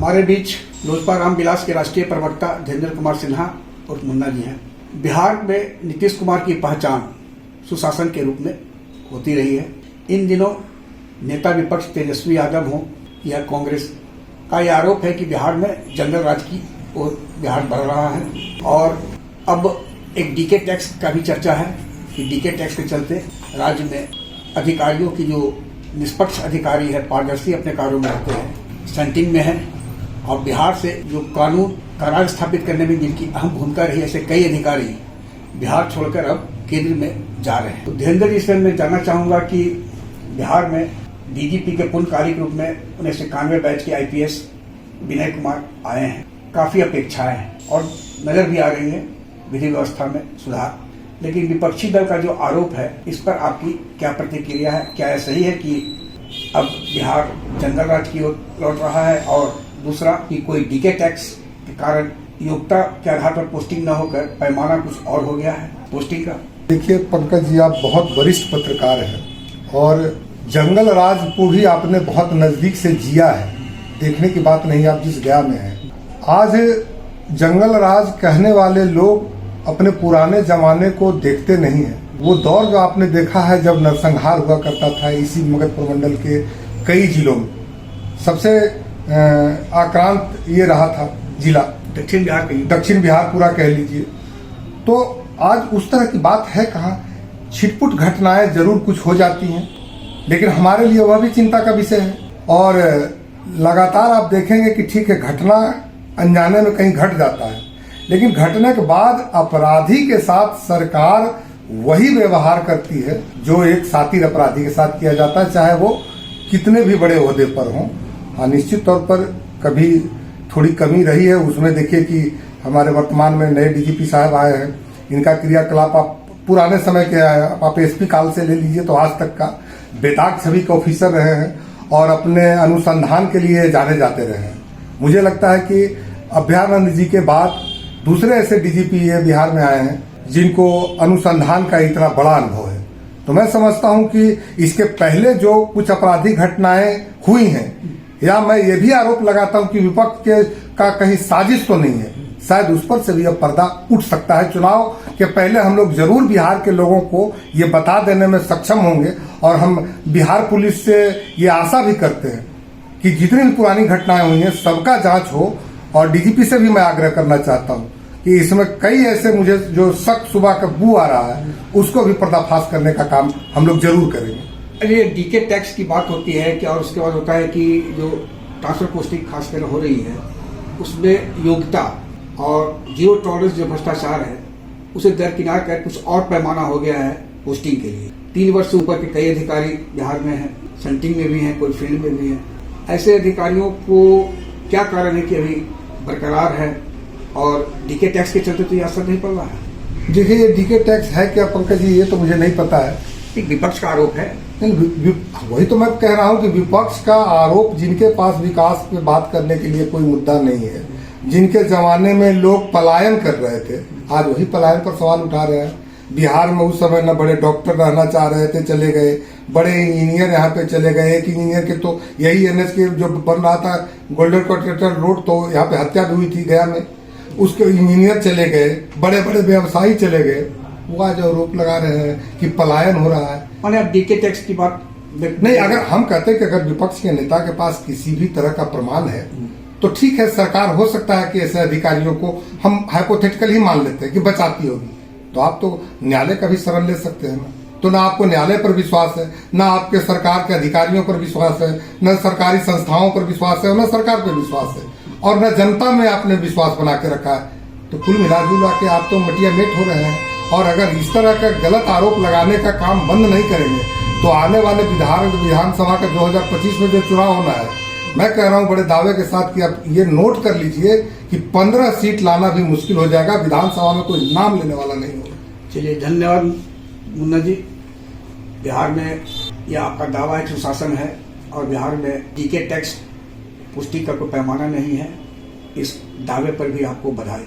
हमारे बीच लोजपा रामविलास के राष्ट्रीय प्रवक्ता धीरेन्द्र कुमार सिन्हा और मुन्ना जी हैं। बिहार में नीतीश कुमार की पहचान सुशासन के रूप में होती रही है। इन दिनों नेता विपक्ष तेजस्वी यादव हों या कांग्रेस का यह आरोप है कि बिहार में जंगल राज की ओर बिहार बढ़ रहा है और अब एक डीके टैक्स का भी चर्चा है कि डीके टैक्स के चलते राज्य में अधिकारियों की जो निष्पक्ष अधिकारी है, पारदर्शी अपने कार्यों में रहते हैं, सेंटिंग में है और बिहार से जो कानून का राज स्थापित करने में जिनकी अहम भूमिका रही, ऐसे कई अधिकारी बिहार छोड़कर अब केंद्र में जा रहे हैं। तो धीरेन्द्र जी से मैं जानना चाहूँगा कि बिहार में डीजीपी के पूर्णकालिक रूप में 1991 बैच के आईपीएस विनय कुमार आए हैं। काफ़ी अपेक्षाएं हैं और नजर भी आ रही है विधि व्यवस्था में सुधार, लेकिन विपक्षी दल का जो आरोप है इस पर आपकी क्या प्रतिक्रिया है? क्या यह सही है कि अब बिहार जंगल राज की ओर लौट रहा है? और दूसरा कि कोई डीके टैक्स के कारण योग्यता के आधार पर पोस्टिंग न होकर पैमाना कुछ और हो गया है पोस्टिंग का? देखिए पंकज जी, आप बहुत वरिष्ठ पत्रकार हैं और जंगल राज को भी आपने बहुत नजदीक से जिया है। देखने की बात नहीं, आप जिस गया में हैं। आज जंगल राज कहने वाले लोग अपने पुराने जमाने को देखते नहीं हैं। वो दौर जो आपने देखा है जब नरसंहार हुआ करता था इसी मगध प्रमंडल के कई जिलों में, सबसे आक्रांत ये रहा था जिला दक्षिण बिहार पूरा कह लीजिए। तो आज उस तरह की बात है कहाँ। छिटपुट घटनाएं जरूर कुछ हो जाती हैं, लेकिन हमारे लिए वह भी चिंता का विषय है और लगातार आप देखेंगे कि ठीक है, घटना अनजाने में कहीं घट जाता है, लेकिन घटने के बाद अपराधी के साथ सरकार वही व्यवहार करती है जो एक साथी अपराधी के साथ किया जाता है, चाहे वो कितने भी बड़े ओहदे पर हों। हाँ, निश्चित तौर पर कभी थोड़ी कमी रही है उसमें। देखिए कि हमारे वर्तमान में नए डीजीपी साहब आए हैं, इनका क्रियाकलाप आप पुराने समय के आप एसपी काल से ले लीजिए तो आज तक का बेदाग छवि के ऑफिसर रहे हैं और अपने अनुसंधान के लिए जाने जाते रहे हैं। मुझे लगता है कि अभयानंद जी के बाद दूसरे ऐसे डीजीपी ये बिहार में आए हैं जिनको अनुसंधान का इतना बड़ा अनुभव है। तो मैं समझता हूं कि इसके पहले जो कुछ आपराधिक घटनाएं हुई हैं, या मैं ये भी आरोप लगाता हूं कि विपक्ष के का कहीं साजिश तो नहीं है, शायद उस पर से भी अब पर्दा उठ सकता है। चुनाव के पहले हम लोग जरूर बिहार के लोगों को ये बता देने में सक्षम होंगे और हम बिहार पुलिस से ये आशा भी करते हैं कि जितनी भी पुरानी घटनाएं हुई हैं सबका जांच हो। और डीजीपी से भी मैं आग्रह करना चाहता हूं कि इसमें कई ऐसे मुझे जो शक सुबह का बू आ रहा है उसको भी पर्दाफाश करने का काम हम लोग जरूर करेंगे। ये डीके टैक्स की बात होती है कि, और उसके बाद होता है कि जो ट्रांसफर पोस्टिंग खासकर हो रही है उसमें योग्यता और जीरो टॉलरेंस जो भ्रष्टाचार है उसे दरकिनार कर कुछ और पैमाना हो गया है पोस्टिंग के लिए। 3 वर्ष से ऊपर के कई अधिकारी बिहार में हैं, सेंटिंग में भी हैं, कोई फील्ड में भी हैं। ऐसे अधिकारियों को क्या कारण है कि अभी बरकरार है और डीके टैक्स के चलते तो ये असर नहीं पड़ रहा है? देखिए, ये डीके टैक्स है क्या पंकज जी, ये तो मुझे नहीं पता है। एक विपक्ष का आरोप है। वही तो मैं कह रहा हूँ कि विपक्ष का आरोप, जिनके पास विकास पे बात करने के लिए कोई मुद्दा नहीं है, जिनके जमाने में लोग पलायन कर रहे थे, आज वही पलायन पर सवाल उठा रहे हैं। बिहार में उस समय न बड़े डॉक्टर रहना चाह रहे थे, चले गए, बड़े इंजीनियर यहाँ पे चले गए। एक इंजीनियर के तो यही एनएच के जो बन रहा था गोल्डन कॉन्ट्रेक्टर रोड, तो यहाँ पे हत्या भी हुई थी गया में, उसके इंजीनियर चले गए, बड़े बड़े व्यवसायी चले गए। वो आज आरोप लगा रहे हैं कि पलायन हो रहा है। मैंने अब डीके टैक्स की बात नहीं, अगर हम कहते हैं कि अगर विपक्ष के नेता के पास किसी भी तरह का प्रमाण है तो ठीक है, सरकार हो सकता है कि ऐसे अधिकारियों को हम हाइपोथेटिकल ही मान लेते हैं कि बचाती होगी, तो आप तो न्यायालय का भी शरण ले सकते हैं ना। तो ना आपको न्यायालय पर विश्वास है, ना आपके सरकार के अधिकारियों पर विश्वास है, न सरकारी संस्थाओं पर विश्वास है, न सरकार पर विश्वास है, और न जनता में आपने विश्वास बना के रखा है। तो कुल मिला के आप तो मटिया मेट हो रहे हैं। और अगर इस तरह का गलत आरोप लगाने का काम बंद नहीं करेंगे तो आने वाले विधानसभा का 2025 में जो चुनाव होना है, मैं कह रहा हूं बड़े दावे के साथ कि आप ये नोट कर लीजिए कि 15 सीट लाना भी मुश्किल हो जाएगा, विधानसभा में कोई नाम लेने वाला नहीं होगा। चलिए, धन्यवाद मुन्ना जी। बिहार में यह आपका दावा है सुशासन है और बिहार में डीके टैक्स पुष्टि का कोई पैमाना नहीं है, इस दावे पर भी आपको बधाई।